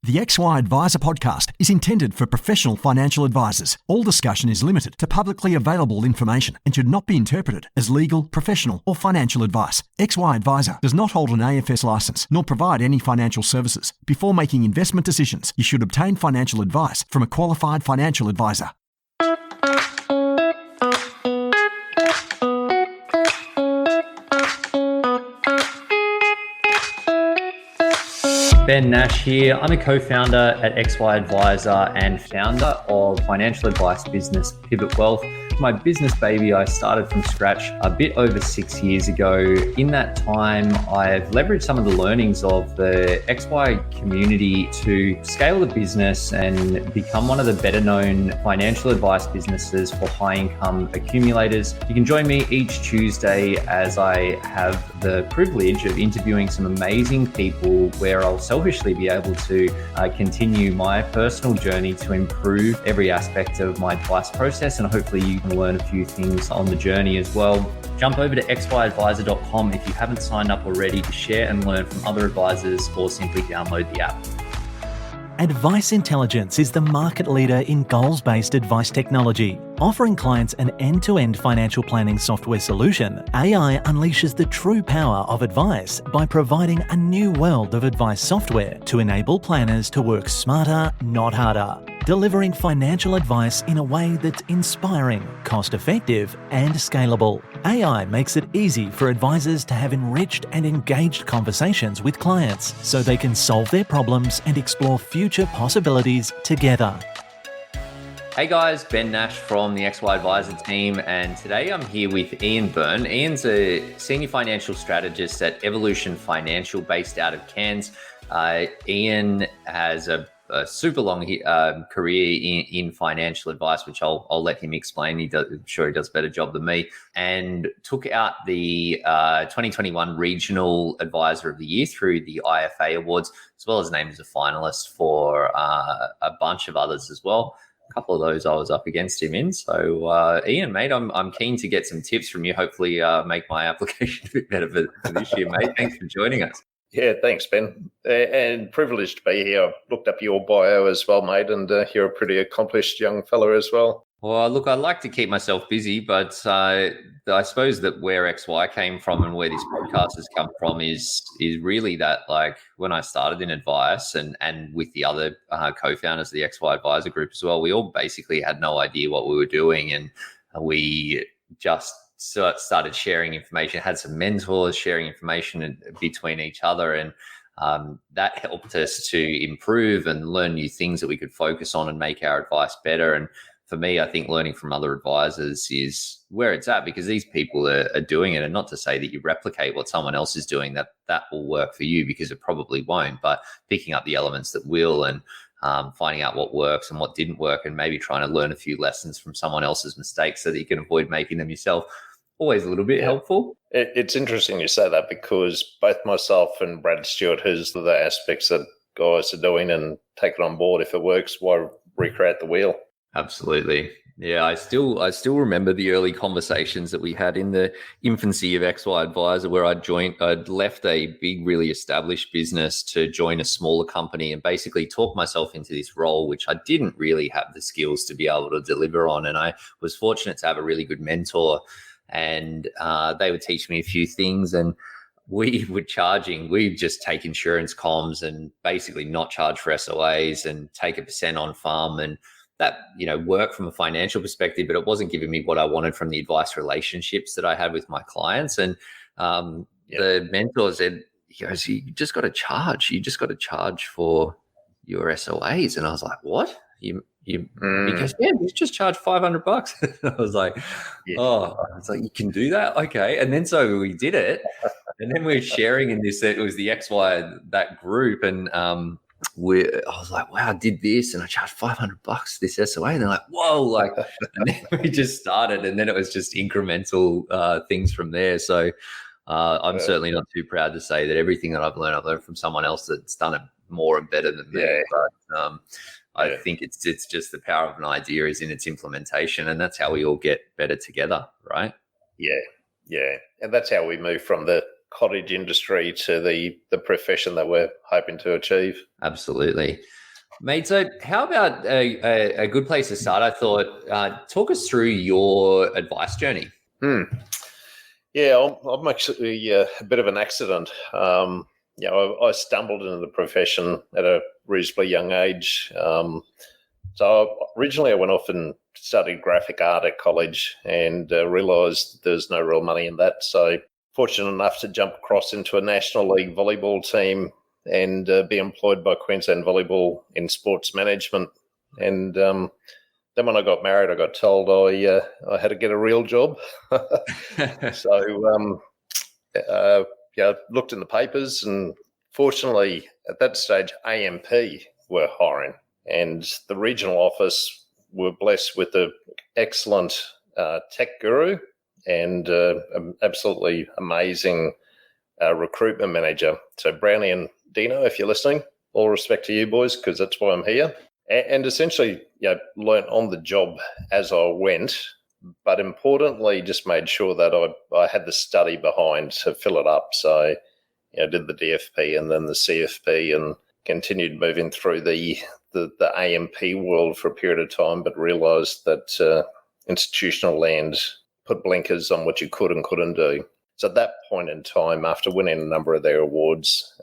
The XY Advisor podcast is intended for professional financial advisors. All discussion is limited to publicly available information and should not be interpreted as legal, professional, or financial advice. XY Advisor does not hold an AFS license nor provide any financial services. Before making investment decisions, you should obtain financial advice from a qualified financial advisor. Ben Nash here. I'm a co-founder at XY Advisor and founder of financial advice business Pivot Wealth. My business baby I started from scratch a bit over 6 years ago. In that time, I've leveraged some of the learnings of the XY community to scale the business and become one of the better known financial advice businesses for high income accumulators. You can join me each Tuesday as I have the privilege of interviewing some amazing people where I'll selfishly be able to continue my personal journey to improve every aspect of my advice process, and hopefully you can learn a few things on the journey as well. Jump over to xyadvisor.com if you haven't signed up already to share and learn from other advisors, or simply download the app. Advice Intelligence is the market leader in goals-based advice technology. Offering clients an end-to-end financial planning software solution, AI unleashes the true power of advice by providing a new world of advice software to enable planners to work smarter, not harder. Delivering financial advice in a way that's inspiring, cost-effective, and scalable. AI makes it easy for advisors to have enriched and engaged conversations with clients so they can solve their problems and explore future possibilities together. Hey guys, Ben Nash from the XY Advisor team, and today I'm here with Ian Byrne. Ian's a Senior Financial Strategist at Evolution Financial based out of Cairns. Ian has a super long career in financial advice, which I'll let him explain. I'm sure he does a better job than me, and took out the 2021 Regional Advisor of the Year through the IFA Awards, as well as named as a finalist for a bunch of others as well. A couple of those I was up against him in. So Ian, mate, I'm keen to get some tips from you, hopefully make my application a bit better for this year, mate. Thanks for joining us. Yeah, thanks, Ben. And privileged to be here. I've looked up your bio as well, mate, and you're a pretty accomplished young fella as well. Well, look, I like to keep myself busy, but I suppose that where XY came from and where this podcast has come from is really that, like, when I started in advice and with the other co-founders of the XY Advisor Group as well, we all basically had no idea what we were doing, and we just started sharing information, had some mentors sharing information between each other, and that helped us to improve and learn new things that we could focus on and make our advice better. And for me, I think learning from other advisors is where it's at, because these people are doing it. And not to say that you replicate what someone else is doing, that will work for you, because it probably won't, but picking up the elements that will, and finding out what works and what didn't work, and maybe trying to learn a few lessons from someone else's mistakes so that you can avoid making them yourself. Always a little bit helpful. It's interesting you say that, because both myself and Brad Stewart, who's the aspects that guys are doing, and take it on board. If it works, why recreate the wheel? Absolutely. Yeah, I still remember the early conversations that we had in the infancy of XY Advisor, where I'd left a big, really established business to join a smaller company and basically talk myself into this role, which I didn't really have the skills to be able to deliver on. And I was fortunate to have a really good mentor, and they would teach me a few things, and we'd just take insurance comms and basically not charge for SOAs and take a % on farm, and that, worked from a financial perspective, but it wasn't giving me what I wanted from the advice relationships that I had with my clients. And the mentor said, he goes, you just got to charge for your SOAs. And I was like, what? He goes, yeah, you just charge $500. I was like, you can do that? Okay. And then so we did it. And then we were sharing in this, it was the XY, that group. And I was like, wow, I did this and I charged $500 this SOA. And they're like, whoa, and then we just started, and then it was just incremental things from there. So I'm certainly not too proud to say that everything that I've learned from someone else that's done it more and better than me. Yeah. But I think it's just the power of an idea is in its implementation, and that's how we all get better together, right? Yeah. And that's how we move from the cottage industry to the profession that we're hoping to achieve. Absolutely. Mate, so how about a good place to start? I thought, talk us through your advice journey. Yeah, I'm actually a bit of an accident. I stumbled into the profession at a reasonably young age. So originally I went off and studied graphic art at college and realised there's no real money in that. So fortunate enough to jump across into a National League volleyball team and be employed by Queensland Volleyball in sports management. And then when I got married, I got told I had to get a real job. So looked in the papers, and fortunately at that stage AMP were hiring, and the regional office were blessed with an excellent tech guru and absolutely amazing recruitment manager. So Brownie and Dino, if you're listening, all respect to you boys, because that's why I'm here. And essentially, learnt on the job as I went, but importantly, just made sure that I had the study behind to fill it up. So, I did the DFP and then the CFP, and continued moving through the AMP world for a period of time, but realised that institutional land put blinkers on what you could and couldn't do. So at that point in time, after winning a number of their awards,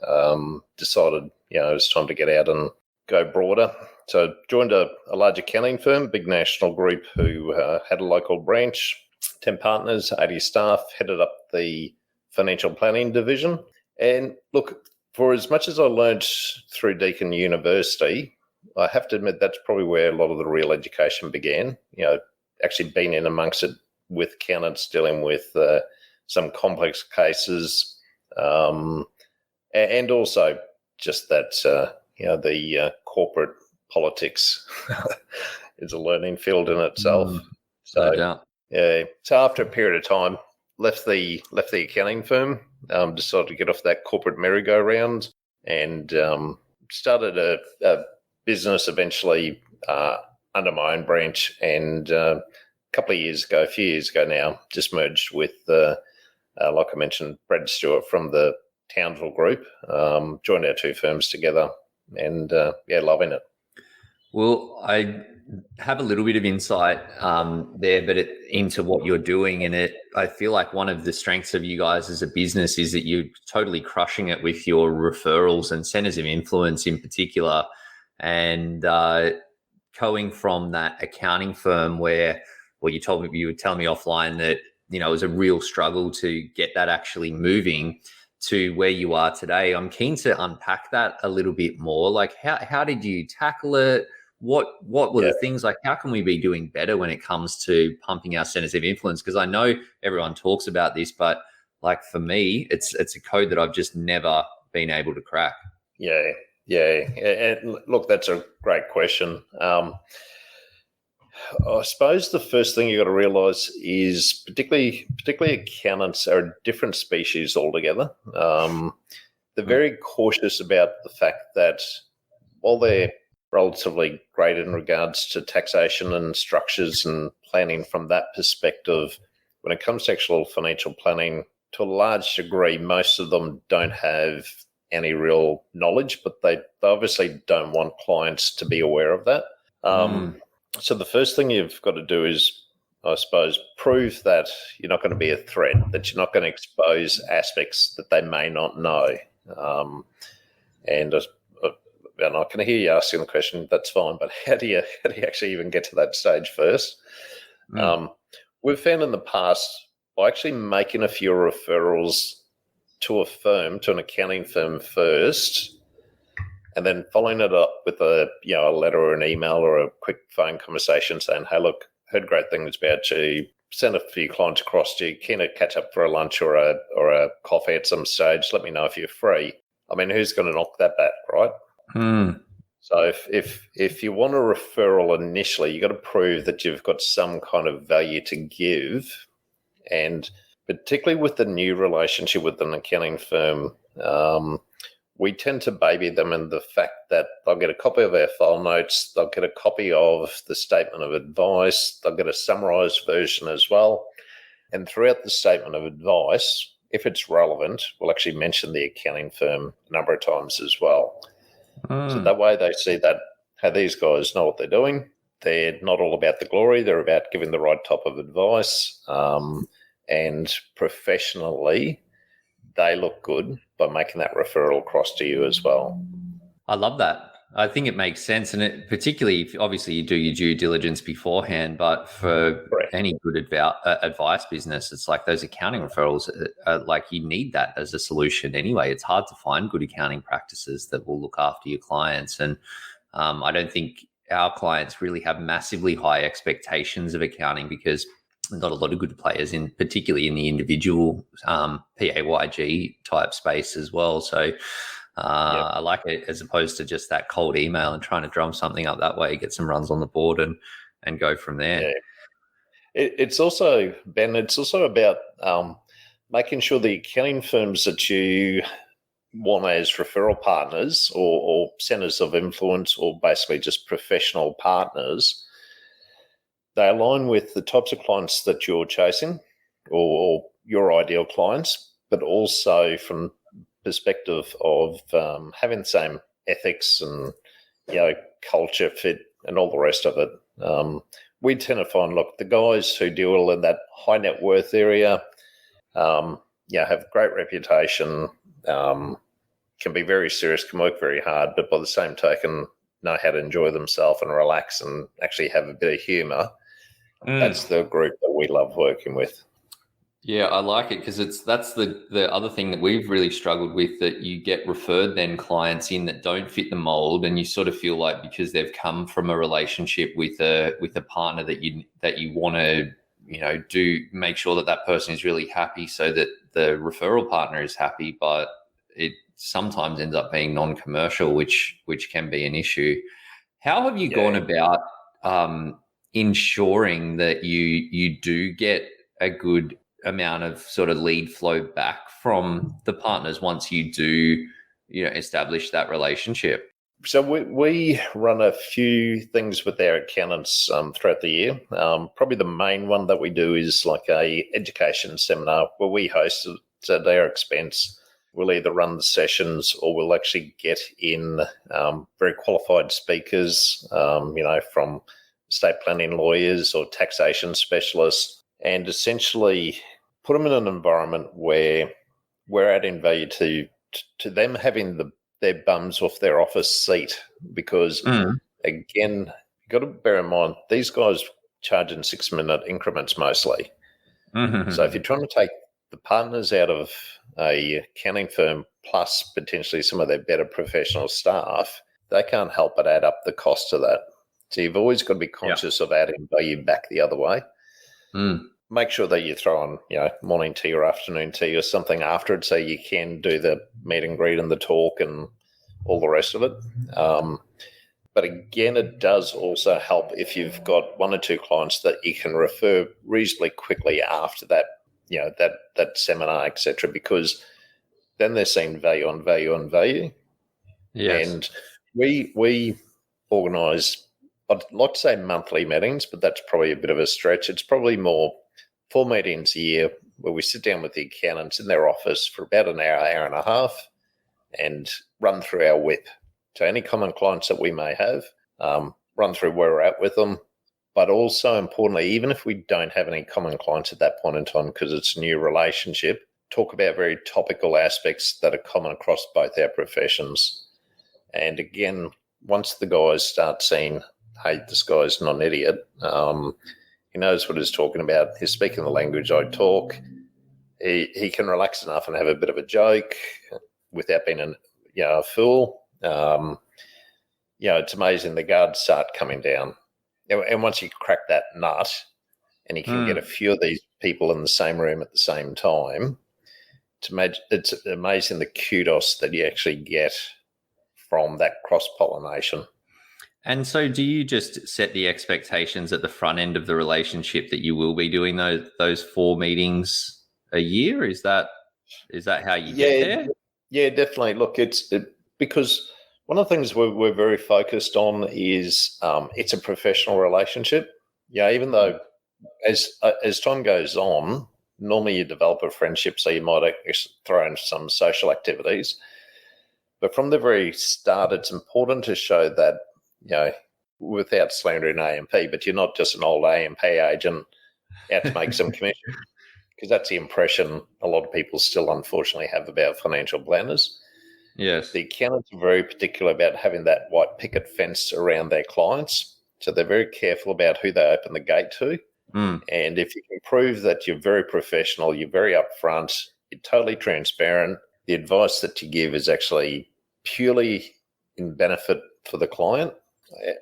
decided it was time to get out and go broader. So I joined a large accounting firm, big national group, who had a local branch, 10 partners, 80 staff, headed up the financial planning division. And look, for as much as I learned through Deakin University, I have to admit that's probably where a lot of the real education began. Actually being in amongst it with accountants, dealing with some complex cases, and also just that the corporate politics is a learning field in itself. No doubt. Yeah. So after a period of time, left the accounting firm, decided to get off that corporate merry-go-round, and started a business eventually under my own branch. And a few years ago now, just merged with, like I mentioned, Brad Stewart from the Townsville Group, joined our two firms together, and loving it. Well, I have a little bit of insight there, but into what you're doing, and I feel like one of the strengths of you guys as a business is that you're totally crushing it with your referrals and centers of influence in particular, and going from that accounting firm where, well, you would tell me offline that it was a real struggle to get that actually moving, to where you are today. I'm keen to unpack that a little bit more. Like, how did you tackle it? What were the things, like, how can we be doing better when it comes to pumping our centers of influence? Because I know everyone talks about this, but like for me, it's a code that I've just never been able to crack. Yeah. And look, that's a great question. I suppose the first thing you got to realise is particularly accountants are a different species altogether. They're very cautious about the fact that while they're relatively great in regards to taxation and structures and planning from that perspective, when it comes to actual financial planning, to a large degree, most of them don't have any real knowledge, but they obviously don't want clients to be aware of that. So the first thing you've got to do is, I suppose, prove that you're not going to be a threat, that you're not going to expose aspects that they may not know. And I can hear you asking the question, that's fine, but how do you actually even get to that stage first? We've found in the past, by actually making a few referrals to a firm, to an accounting firm first, and then following it up with a letter or an email or a quick phone conversation saying, hey, look, heard great things about you, send a few clients across to you, keen to catch up for a lunch or a coffee at some stage, let me know if you're free. I mean, who's going to knock that back, right? So if you want a referral initially, you got to prove that you've got some kind of value to give. And particularly with the new relationship with an accounting firm, we tend to baby them in the fact that they'll get a copy of our file notes, they'll get a copy of the statement of advice, they'll get a summarised version as well. And throughout the statement of advice, if it's relevant, we'll actually mention the accounting firm a number of times as well. So that way they see that, hey, these guys know what they're doing. They're not all about the glory. They're about giving the right type of advice. And professionally, they look good by making that referral across to you as well. I love that. I think it makes sense. And particularly if obviously you do your due diligence beforehand, but for any good advice business, it's like those accounting referrals, like you need that as a solution anyway. It's hard to find good accounting practices that will look after your clients. And I don't think our clients really have massively high expectations of accounting because not a lot of good players particularly in the individual PAYG type space as well. So I like it as opposed to just that cold email and trying to drum something up that way, get some runs on the board and go from there. Yeah. It's also, Ben, it's also about making sure the accounting firms that you want as referral partners or centers of influence or basically just professional partners, they align with the types of clients that you're chasing or your ideal clients, but also from perspective of having the same ethics and culture fit and all the rest of it. We tend to find, look, the guys who deal in that high net worth area, have great reputation, can be very serious, can work very hard, but by the same token, know how to enjoy themselves and relax and actually have a bit of humour. That's the group that we love working with. Yeah, I like it because that's the other thing that we've really struggled with, that you get referred then clients in that don't fit the mold, and you sort of feel like because they've come from a relationship with a partner that you want to make sure that person is really happy so that the referral partner is happy, but it sometimes ends up being non-commercial, which can be an issue. How have you gone about ensuring that you do get a good amount of sort of lead flow back from the partners once you do establish that relationship? So we run a few things with our accountants throughout the year. Probably the main one that we do is like a education seminar where we host it at our expense. We'll either run the sessions or we'll actually get in very qualified speakers, from estate planning lawyers or taxation specialists, and essentially put them in an environment where we're adding value to them having their bums off their office seat. Because, again, you've got to bear in mind, these guys charge in 6-minute increments mostly. So if you're trying to take the partners out of a accounting firm plus potentially some of their better professional staff, they can't help but add up the cost of that. So you've always got to be conscious of adding value back the other way. Make sure that you throw on, morning tea or afternoon tea or something after it so you can do the meet and greet and the talk and all the rest of it. But again, it does also help if you've got one or two clients that you can refer reasonably quickly after that, that seminar, etc., because then they're seeing value on value on value. Yes. And we organise, I'd like to say monthly meetings, but that's probably a bit of a stretch. It's probably more 4 meetings a year where we sit down with the accountants in their office for about an hour, hour and a half, and run through our WIP. So any common clients that we may have, run through where we're at with them. But also importantly, even if we don't have any common clients at that point in time, because it's a new relationship, talk about very topical aspects that are common across both our professions. And again, once the guys start seeing, hey, this guy's not an idiot, he knows what he's talking about, he's speaking the language I talk, he can relax enough and have a bit of a joke without being a fool. It's amazing, the guards start coming down. And once you crack that nut and you can get a few of these people in the same room at the same time, it's amazing the kudos that you actually get from that cross-pollination. And so do you just set the expectations at the front end of the relationship that you will be doing those 4 meetings a year? Is that how you get there? Yeah, definitely. Look, because one of the things we're very focused on is it's a professional relationship. Even though as time goes on, Normally you develop a friendship, so you might throw in some social activities. But from the very start, it's important to show that, without slandering AMP, but you're not just an old AMP agent out to make some commission, because that's the impression a lot of people still unfortunately have about financial planners. Yes. The accountants are very particular about having that white picket fence around their clients. So they're very careful about who they open the gate to. And if you can prove that you're very professional, you're very upfront, you're totally transparent, the advice that you give is actually purely in benefit for the client,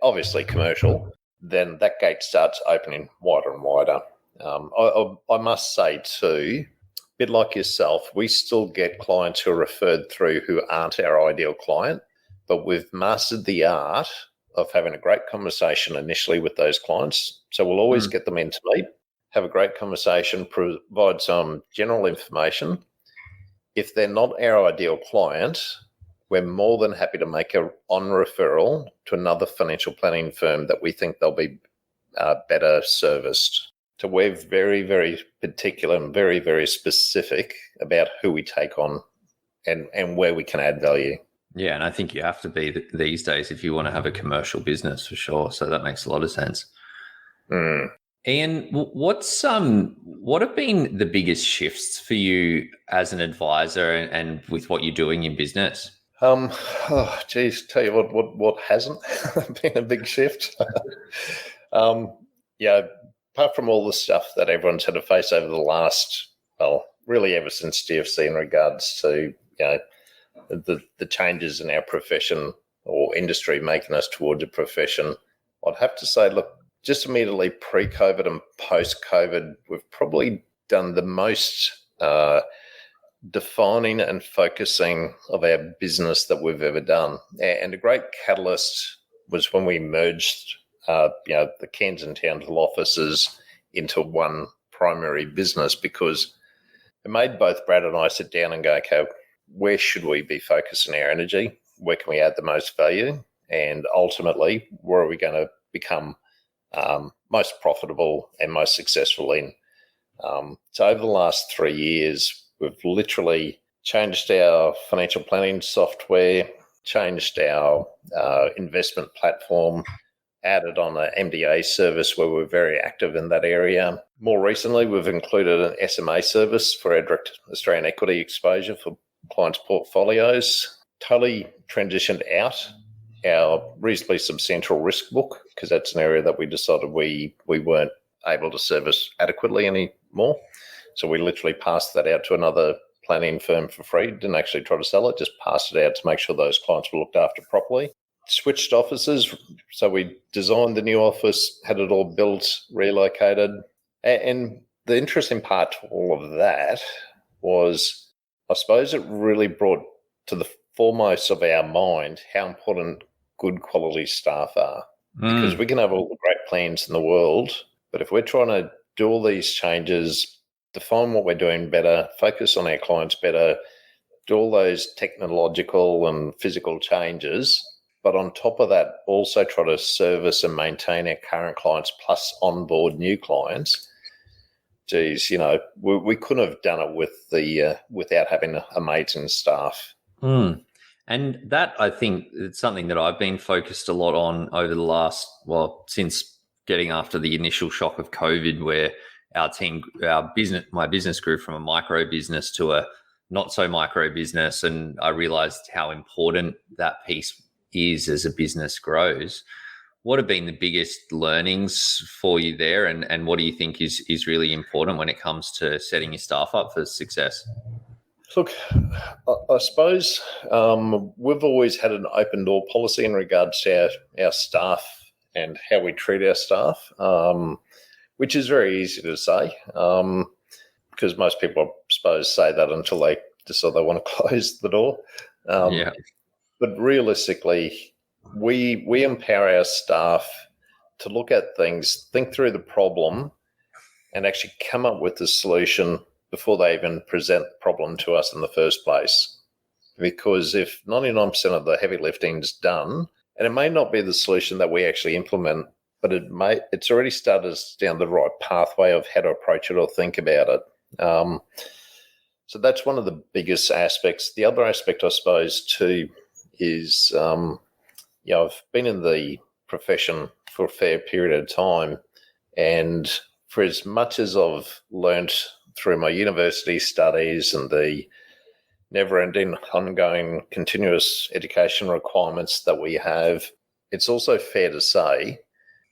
obviously commercial, then that gate starts opening wider and wider. I must say too, a bit like yourself, we still get clients who are referred through who aren't our ideal client, but we've mastered the art of having a great conversation initially with those clients. So we'll always get them in to meet, have a great conversation, provide some general information. If they're not our ideal client, we're more than happy to make an on referral to another financial planning firm that we think they'll be better serviced. So we're very, very particular and very, very specific about who we take on and where we can add value. Yeah, and I think you have to be these days if you want to have a commercial business for sure. So that makes a lot of sense. Ian, what have been the biggest shifts for you as an advisor and with what you're doing in business? Tell you what hasn't been a big shift. Apart from all the stuff that everyone's had to face over the last, really ever since GFC in regards to, the changes in our profession or industry making us towards a profession, I'd have to say, look, just immediately pre-COVID and post-COVID, we've probably done the most defining and focusing of our business that we've ever done. And a great catalyst was when we merged, the Cairns and Townsville offices into one primary business, because it made both Brad and I sit down and go, okay, where should we be focusing our energy? Where can we add the most value? And ultimately, where are we going to become most profitable and most successful in? So over the last 3 years, we've literally changed our financial planning software, changed our investment platform, added on an MDA service where we're very active in that area. More recently, we've included an SMA service for our direct Australian equity exposure for clients' portfolios. Totally transitioned out our reasonably substantial risk book, because that's an area that we decided we weren't able to service adequately anymore. So we literally passed that out to another planning firm for free. Didn't actually try to sell it, just passed it out to make sure those clients were looked after properly. Switched offices. So we designed the new office, had it all built, relocated. And the interesting part to all of that was, I suppose it really brought to the foremost of our mind how important good quality staff are. Because we can have all the great plans in the world, but if we're trying to do all these changes, define what we're doing better, focus on our clients better, do all those technological and physical changes, but on top of that, also try to service and maintain our current clients plus onboard new clients. Geez, we couldn't have done it with without having amazing staff. And that, I think, it's something that I've been focused a lot on over the last, since getting after the initial shock of COVID, where my business grew from a micro business to a not so micro business. And I realized how important that piece is as a business grows. What have been the biggest learnings for you there? And what do you think is really important when it comes to setting your staff up for success? Look, I suppose we've always had an open door policy in regards to our staff and how we treat our staff, which is very easy to say, because most people, I suppose, say that until they decide they want to close the door. But realistically, we empower our staff to look at things, think through the problem, and actually come up with the solution before they even present the problem to us in the first place. Because if 99% of the heavy lifting is done, and it may not be the solution that we actually implement, but it's already started us down the right pathway of how to approach it or think about it. So that's one of the biggest aspects. The other aspect, I suppose, too, is I've been in the profession for a fair period of time, and for as much as I've learnt through my university studies and the never-ending, ongoing, continuous education requirements that we have, it's also fair to say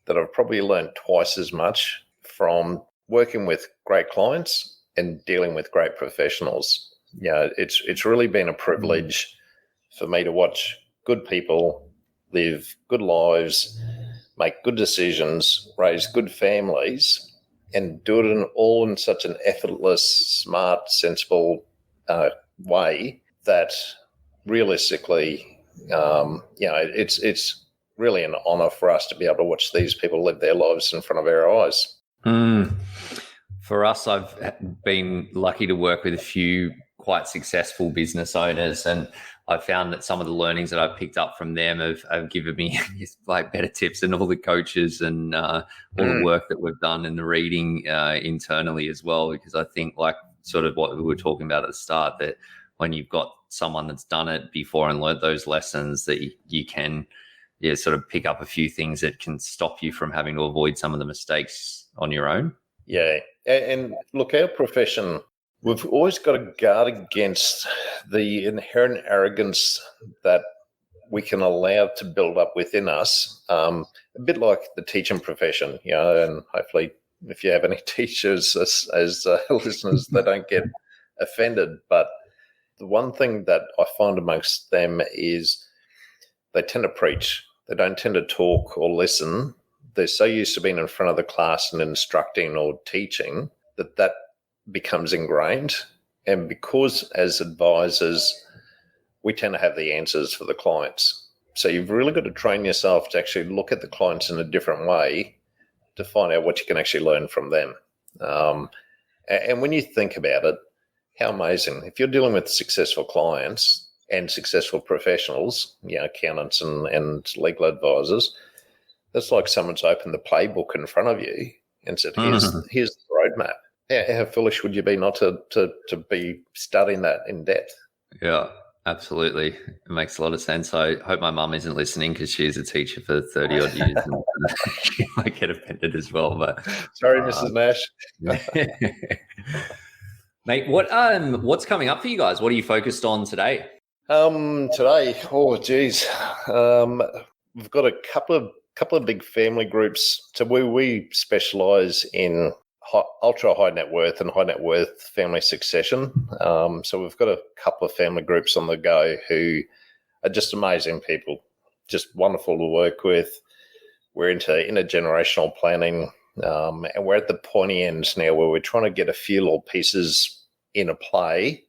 that I've probably learnt twice as much from working with great clients and dealing with great professionals. It's really been a privilege for me to watch good people live good lives, make good decisions, raise good families, and do it all in such an effortless, smart, sensible way that realistically, it's really an honour for us to be able to watch these people live their lives in front of our eyes. For us, I've been lucky to work with a few quite successful business owners, and I've found that some of the learnings that I've picked up from them have given me like better tips than all the coaches and all the work that we've done and the reading internally as well. Because I think, like sort of what we were talking about at the start, that when you've got someone that's done it before and learnt those lessons, that you can sort of pick up a few things that can stop you from having to avoid some of the mistakes on your own. Yeah. And look, our profession, we've always got to guard against the inherent arrogance that we can allow to build up within us, a bit like the teaching profession, and hopefully if you have any teachers as listeners, they don't get offended. But the one thing that I find amongst them is they tend to preach. They don't tend to talk or listen. They're so used to being in front of the class and instructing or teaching that becomes ingrained. And because as advisors, we tend to have the answers for the clients. So you've really got to train yourself to actually look at the clients in a different way to find out what you can actually learn from them. And when you think about it, how amazing. If you're dealing with successful clients and successful professionals, accountants and legal advisors, that's like someone's opened the playbook in front of you and said, here's the roadmap. How foolish would you be not to be studying that in depth? Yeah, absolutely. It makes a lot of sense. I hope my mum isn't listening because she's a teacher for 30 odd years and she might get offended as well. But sorry, Mrs. Nash. Mate, what's coming up for you guys? What are you focused on today? Today, we've got a couple of big family groups. So we specialise in ultra high net worth and high net worth family succession. So we've got a couple of family groups on the go who are just amazing people, just wonderful to work with. We're into intergenerational planning, and we're at the pointy end now where we're trying to get a few little pieces in a play,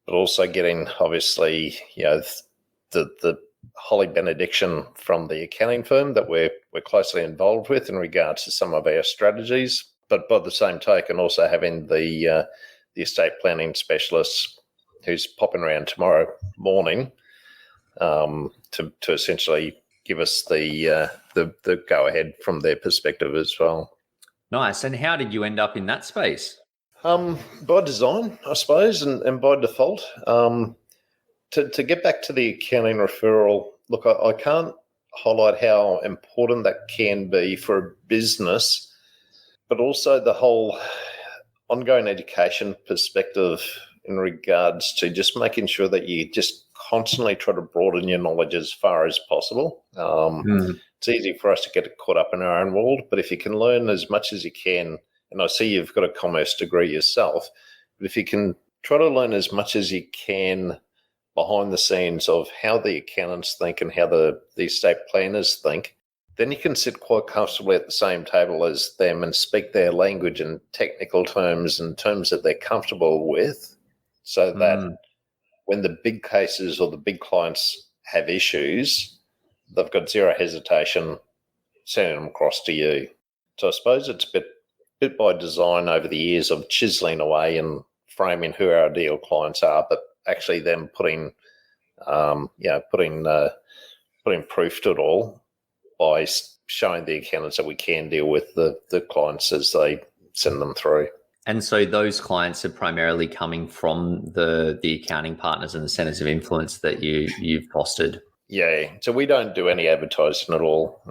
but also getting obviously the holy benediction from the accounting firm that we're closely involved with in regards to some of our strategies. But by the same token, also having the estate planning specialist who's popping around tomorrow morning to essentially give us the go ahead from their perspective as well. Nice. And how did you end up in that space? By design, I suppose, and by default. To get back to the accounting referral, look, I can't highlight how important that can be for a business, but also the whole ongoing education perspective in regards to just making sure that you just constantly try to broaden your knowledge as far as possible. It's easy for us to get caught up in our own world, but if you can learn as much as you can, and I see you've got a commerce degree yourself, but if you can try to learn as much as you can behind the scenes of how the accountants think and how the estate planners think, then you can sit quite comfortably at the same table as them and speak their language in technical terms and terms that they're comfortable with, so that when the big cases or the big clients have issues, they've got zero hesitation sending them across to you. So I suppose it's a bit by design over the years of chiseling away and framing who our ideal clients are, but actually them putting proof to it all by showing the accountants that we can deal with the clients as they send them through. And so those clients are primarily coming from the accounting partners and the centers of influence that you've fostered. Yeah. So we don't do any advertising at all.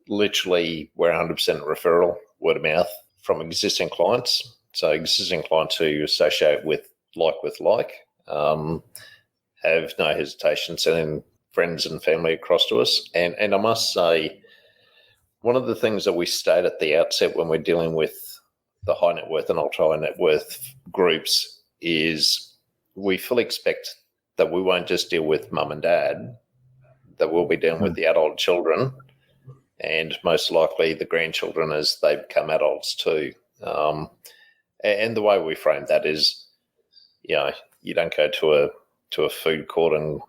Literally, we're 100% referral, word of mouth from existing clients. So existing clients who associate with like, have no hesitation sending friends and family across to us. And I must say, one of the things that we state at the outset when we're dealing with the high net worth and ultra high net worth groups is we fully expect that we won't just deal with mum and dad, that we'll be dealing with the adult children and most likely the grandchildren as they become adults too. And the way we frame that is, you don't go to a food court and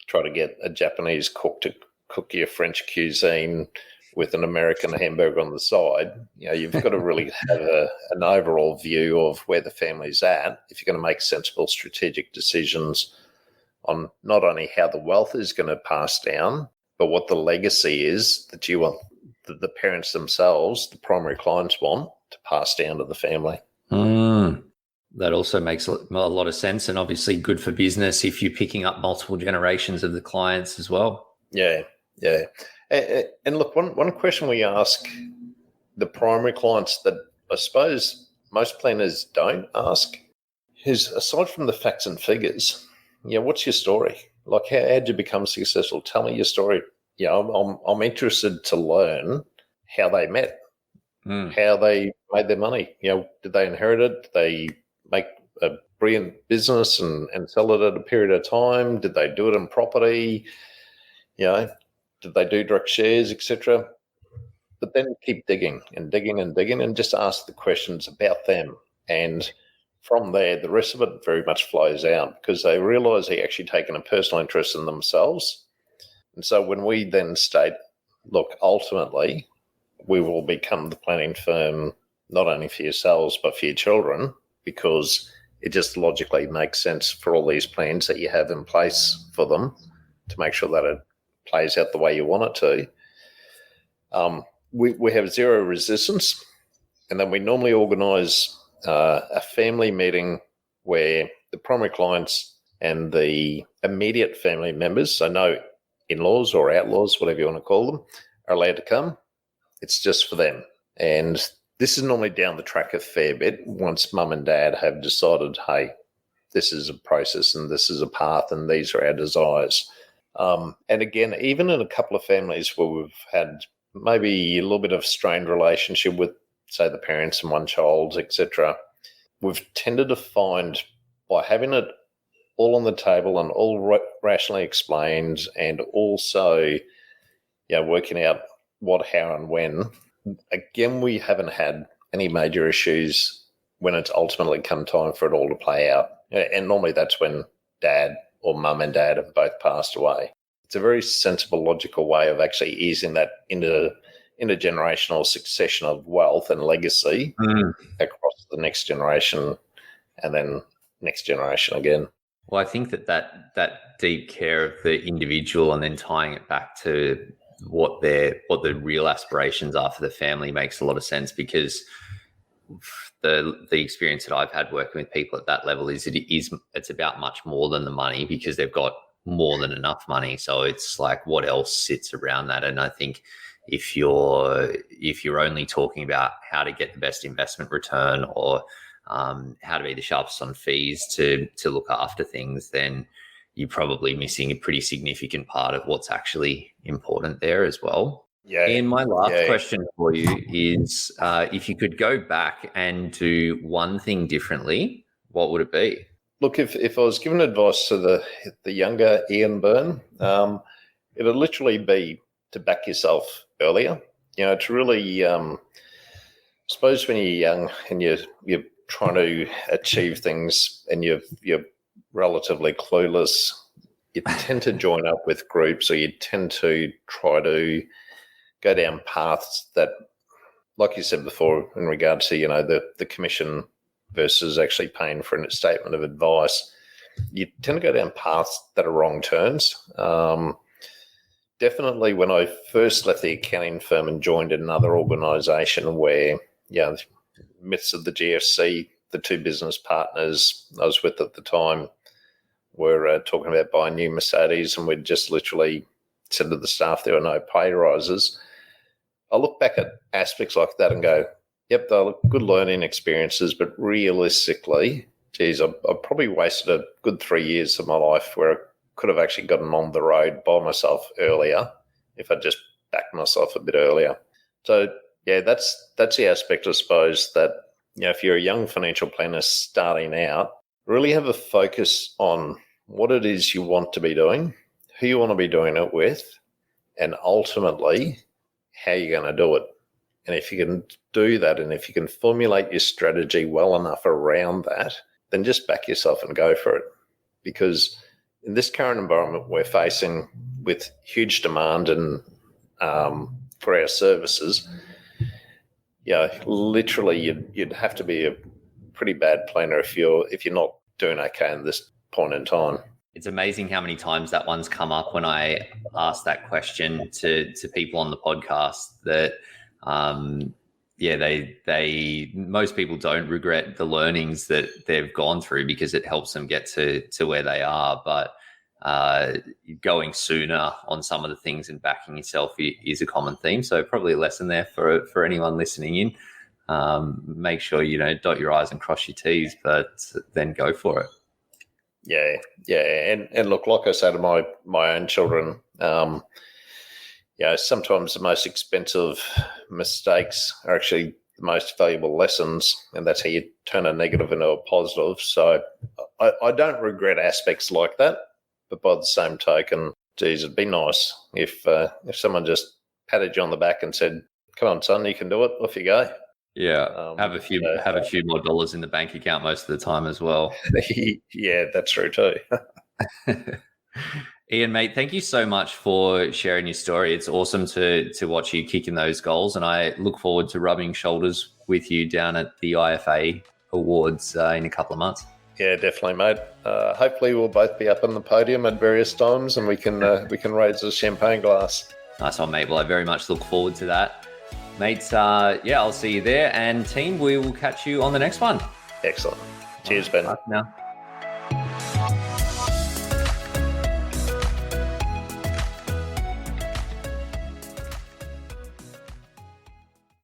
try to get a Japanese cook to cook your French cuisine with an American hamburger on the side. You've got to really have an overall view of where the family's at if you're going to make sensible strategic decisions on not only how the wealth is going to pass down, but what the legacy is that you want the parents themselves, the primary clients, want to pass down to the family. That also makes a lot of sense, and obviously good for business if you're picking up multiple generations of the clients as well. Yeah. And look, one question we ask the primary clients that I suppose most planners don't ask is, aside from the facts and figures, what's your story? Like, how did you become successful? Tell me your story. I'm interested to learn how they met, how they made their money. Did they inherit it? Did they make a brilliant business and sell it at a period of time? Did they do it in property? Did they do direct shares, etc.? But then keep digging and just ask the questions about them. And from there, the rest of it very much flows out because they realise they're actually taking a personal interest in themselves. And so when we then state, look, ultimately, we will become the planning firm not only for yourselves but for your children, because it just logically makes sense for all these plans that you have in place for them to make sure that it plays out the way you want it to. We have zero resistance, and then we normally organise a family meeting where the primary clients and the immediate family members, so no in-laws or outlaws, whatever you want to call them, are allowed to come. It's just for them. And this is normally down the track a fair bit once mum and dad have decided, hey, this is a process and this is a path and these are our desires. And again, even in a couple of families where we've had maybe a little bit of strained relationship with, say, the parents and one child, etc., we've tended to find by having it all on the table and all rationally explained and also working out what, how and when, again, we haven't had any major issues when it's ultimately come time for it all to play out. And normally that's when dad or mum and dad have both passed away. It's a very sensible, logical way of actually easing that intergenerational succession of wealth and legacy across the next generation and then next generation again. Well, I think that deep care of the individual and then tying it back to what the real aspirations are for the family makes a lot of sense, because the experience that I've had working with people at that level is it's about much more than the money, because they've got more than enough money. So it's like, what else sits around that? And I think if you're only talking about how to get the best investment return or how to be the sharpest on fees to look after things, then you're probably missing a pretty significant part of what's actually important there as well. Yeah. And my last question for you is, if you could go back and do one thing differently, what would it be? Look, if I was given advice to the younger Ian Byrne, it would literally be to back yourself earlier. To really, I suppose when you're young and you're trying to achieve things and you're relatively clueless, you tend to join up with groups, or you tend to try to go down paths that, like you said before, in regard to the commission versus actually paying for a statement of advice, you tend to go down paths that are wrong turns. Definitely when I first left the accounting firm and joined another organisation where midst of the GFC, the two business partners I was with at the time were talking about buying new Mercedes, and we'd just literally said to the staff there were no pay rises. I look back at aspects like that and go, yep, they look good learning experiences, but realistically, geez, I probably wasted a good 3 years of my life where I could have actually gotten on the road by myself earlier if I just backed myself a bit earlier. So, yeah, that's the aspect, I suppose, that if you're a young financial planner starting out, really have a focus on what it is you want to be doing, who you want to be doing it with, and ultimately how you're going to do it. And if you can do that, and if you can formulate your strategy well enough around that, then just back yourself and go for it. Because in this current environment we're facing with huge demand and for our services, literally you'd have to be a pretty bad planner if you're not doing okay in this point in time. It's amazing how many times that one's come up when I ask that question to people on the podcast that, they most people don't regret the learnings that they've gone through because it helps them get to where they are. But going sooner on some of the things and backing yourself is a common theme. So probably a lesson there for anyone listening in. Make sure dot your I's and cross your T's, but then go for it. Yeah. And look, like I say to my own children, sometimes the most expensive mistakes are actually the most valuable lessons, and that's how you turn a negative into a positive. So I don't regret aspects like that, but by the same token, geez, it'd be nice if someone just patted you on the back and said, "Come on, son, you can do it. Off you go." Yeah, have a few more dollars in the bank account most of the time as well. Yeah, that's true too. Ian, mate, thank you so much for sharing your story. It's awesome to watch you kicking those goals, and I look forward to rubbing shoulders with you down at the IFA Awards in a couple of months. Yeah, definitely, mate. Hopefully, we'll both be up on the podium at various times, and we can raise a champagne glass. Nice one, mate. Well, I very much look forward to that. Mates, I'll see you there. And team, we will catch you on the next one. Excellent. Cheers, Ben. Bye now.